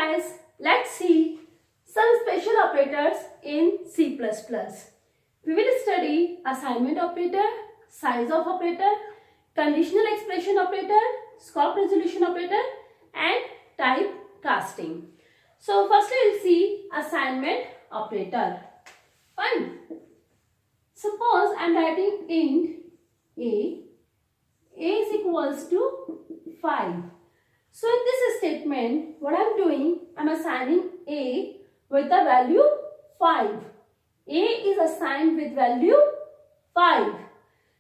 guys, let's see some special operators in C++. We will study assignment operator, Sizeof operator, conditional expression operator, scope resolution operator and type casting. So firstly we'll see assignment operator. Fine. Suppose I am writing int a is equals to 5. So in this statement, what I am doing, I am assigning a with the value 5. A is assigned with value 5.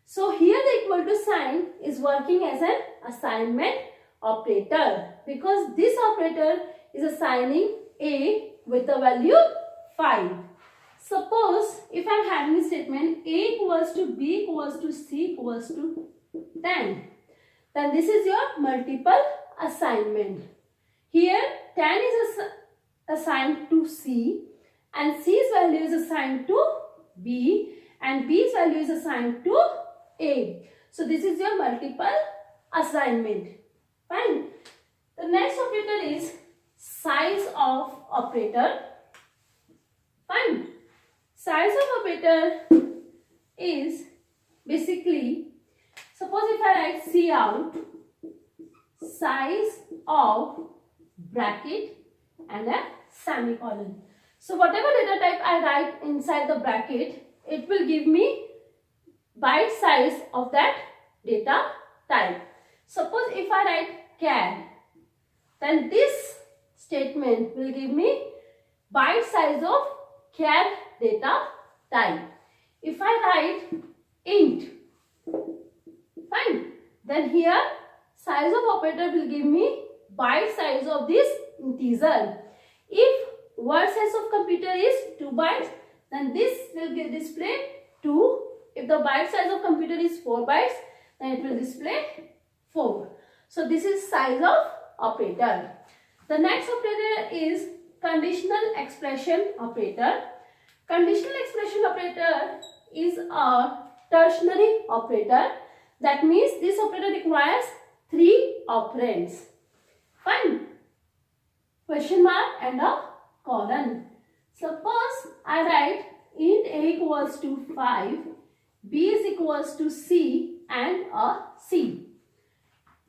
So here the equal to sign is working as an assignment operator because this operator is assigning a with the value 5. Suppose if I am having a statement a equals to b equals to c equals to 10, then this is your multiple assignment. Here 10 is assigned to c and c's value is assigned to b and b's value is assigned to a. So this is your multiple assignment. Fine. The next operator is Sizeof operator. Fine. Sizeof operator is basically, suppose if I write C out, size of bracket and a semicolon. So whatever data type I write inside the bracket, it will give me byte size of that data type. Suppose if I write char, then this statement will give me byte size of char data type. If I write int, fine, then here Sizeof operator will give me byte size of this integer. If word size of computer is 2 bytes, then this will get displayed 2. If the byte size of computer is 4 bytes, then it will display 4. So this is Sizeof operator. The next operator is conditional expression operator. Conditional expression operator is a tertiary operator. That means this operator requires 3 operands. Fine. Question mark and a colon. Suppose I write int a equals to 5, b is equals to c and a c.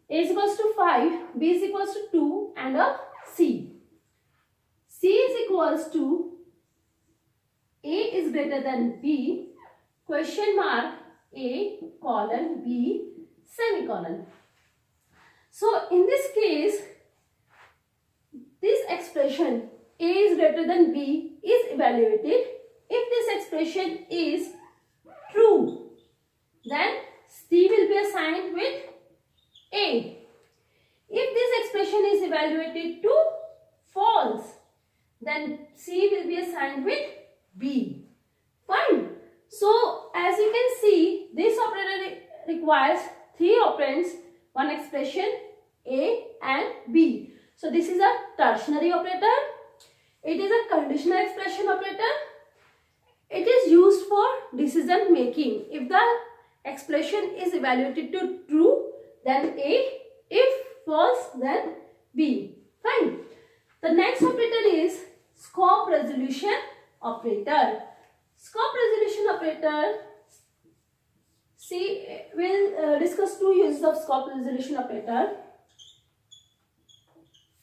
A is equals to 5, b is equals to 2 and a c. C is equals to a is greater than b, question mark a colon b semicolon. So in this case, this expression a is greater than b is evaluated. If this expression is true, then c will be assigned with a. If this expression is evaluated to false, then c will be assigned with b. Fine. So as you can see, this operator requires 3 operands, one expression a and b. So this is a tertiary operator. It is a conditional expression operator. It is used for decision making. If the expression is evaluated to true, then a. If false, then b. Fine. The next operator is scope resolution operator. Scope resolution operator, see, we'll discuss 2 uses of scope resolution operator.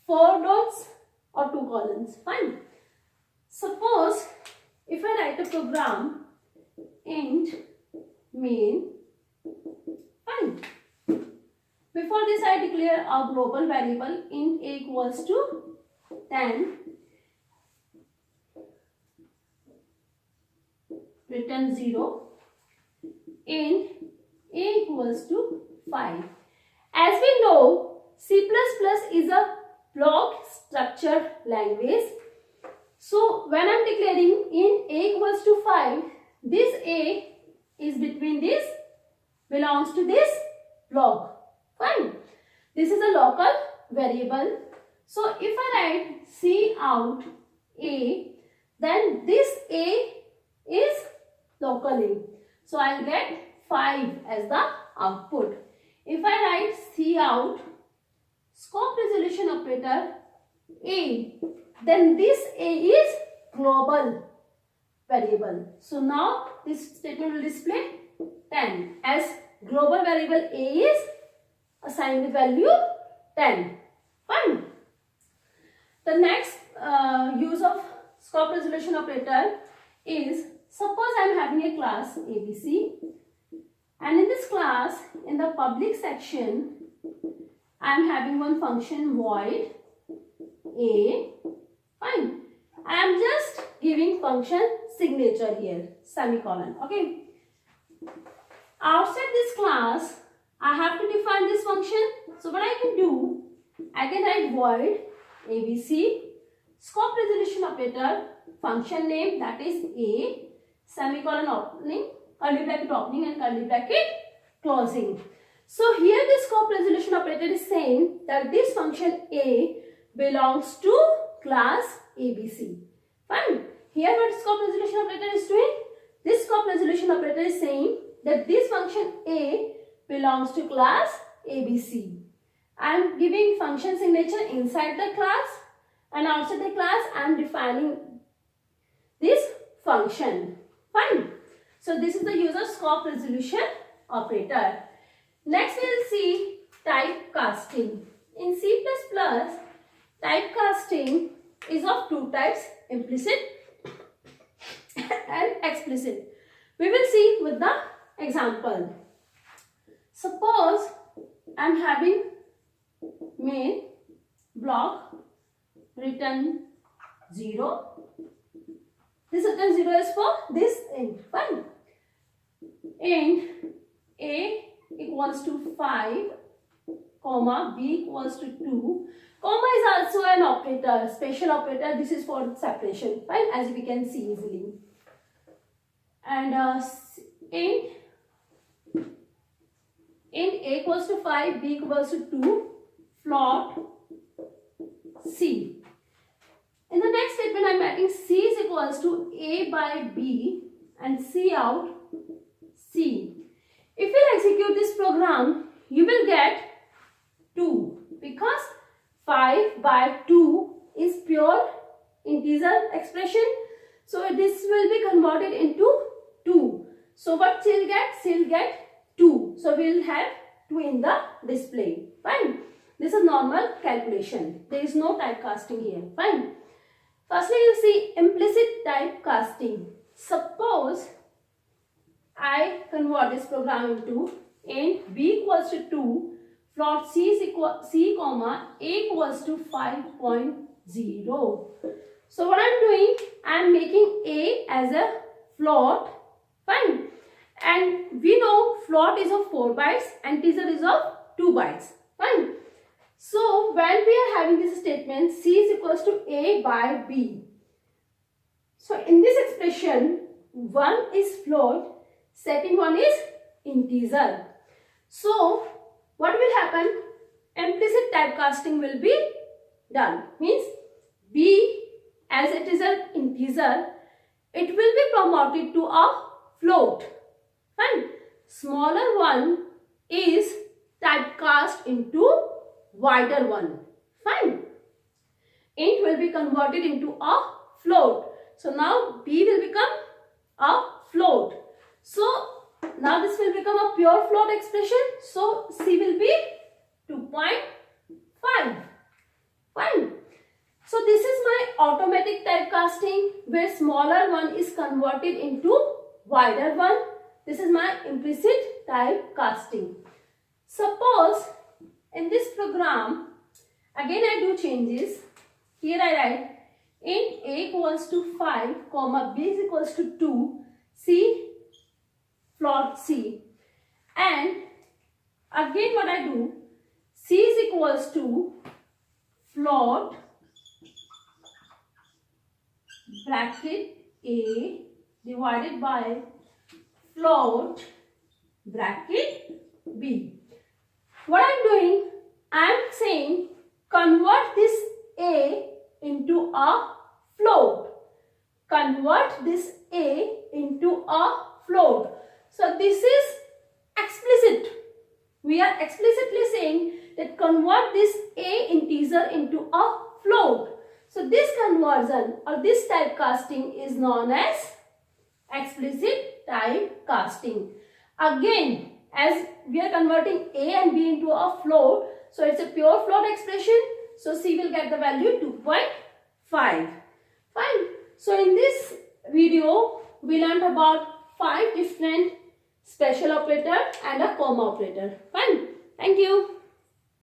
4 dots or 2 columns. Fine. Suppose if I write a program int main, fine. Before this I declare a global variable int a equals to 10, return 0, int a equals to 5. As we know, C++ is a block structured language. So when I am declaring int a equals to 5, this a is between this, belongs to this block. Fine. This is a local variable. So if I write C out a, then this a is locally. So I will get 5 as the output. If I write C out scope resolution operator, A, then this A is global variable. So now this statement will display 10 as global variable A is assigned with value 10. Fine. The next use of scope resolution operator is, suppose I am having a class ABC, and in this class, in the public section, I am having one function void A. Fine. I am just giving function signature here, semicolon. Okay. Outside this class, I have to define this function. So what I can do, I can write void ABC, scope resolution operator, function name, that is A, semicolon opening, curly bracket opening and curly bracket closing. So here the scope resolution operator is saying that this function A belongs to class ABC. Fine. Here what scope resolution operator is doing? This scope resolution operator is saying that this function A belongs to class ABC. I am giving function signature inside the class, and outside the class I am defining this function. Fine. So this is the use of scope resolution operator. Next we will see typecasting. In C++, typecasting is of two types, implicit and explicit. We will see with the example. Suppose I am having main block return 0. This return 0 is for this int. Fine. Int A equals to 5, comma B equals to 2. Comma is also an operator, special operator. This is for separation. Fine, as we can see easily. And int A equals to 5, B equals to 2, float C. In the next statement, I am writing C is equals to A by B and C out C. If you execute this program, you will get 2 because 5 by 2 is pure integer expression. So this will be converted into 2. So what she'll get? She'll get 2. So we will have 2 in the display. Fine. This is normal calculation. There is no typecasting here. Fine. Firstly, you see implicit typecasting. Suppose I convert this program into int B equals to 2, float C is equal C comma A equals to 5.0. So what I am doing, I am making A as a float. Fine. And we know float is of 4 bytes and integer is of 2 bytes. Fine. So when we are having this statement, C is equals to A by B. So in this expression, one is float, second one is integer. So what will happen? Implicit typecasting will be done. Means B, as it is an integer, it will be promoted to a float. Fine. Smaller one is typecast into wider one. Fine. Int will be converted into a float. So now B will become a float. So now this will become a pure float expression. So C will be 2.5. Fine. So this is my automatic typecasting where smaller one is converted into wider one. This is my implicit typecasting. Suppose in this program, again I do changes. Here I write int A equals to 5, comma B is equals to 2, C, float C. And again what I do, C is equals to float bracket A divided by float bracket B. What I am doing, I am saying convert this A into a float. Convert this A into a float. So this is explicit. We are explicitly saying that convert this A integer into a float. this conversion or this typecasting is known as explicit typecasting. Again, as we are converting A and B into a float, so it's a pure float expression. So C will get the value 2.5. Fine. So in this video, we learned about 5 different special operator and a comma operator. Fine. Thank you.